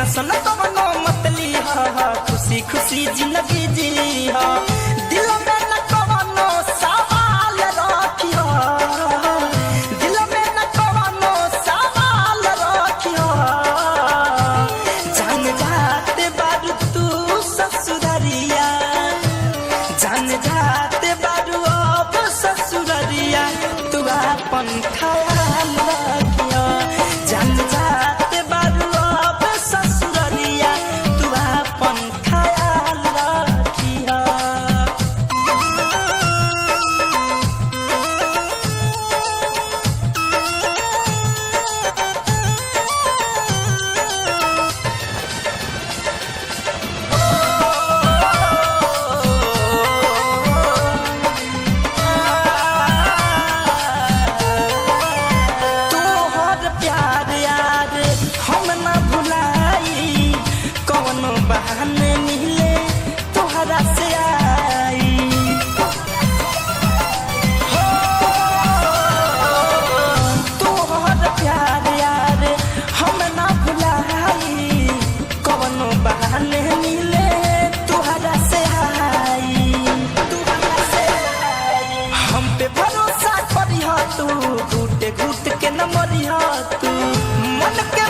Tension कवनो मत लीहा, खुशी खुशी जिंदगी जीहा। दिल में न कवनो सवाल रखिया, दिल में न कवनो सवाल रखिया। जान जाते बारू तू ससुररिया, जान जाते बारू अब ससुररिया। तू अपन ख्याल रखिया, जान जाते बारू अब ससुररिया। तू अपन ख्याल रखिया। तोहर प्यार यार हम न भुलाई, कौनो बहाने मिले तोहरा से आई। हो तोहर प्यार यार हम न भुलाई, कौनो बहाने मिले तोहरा से आई, तोहरा से आई। हम पे भरोसा करिहा तू, घूट घूट के न मरिहा तू। मन के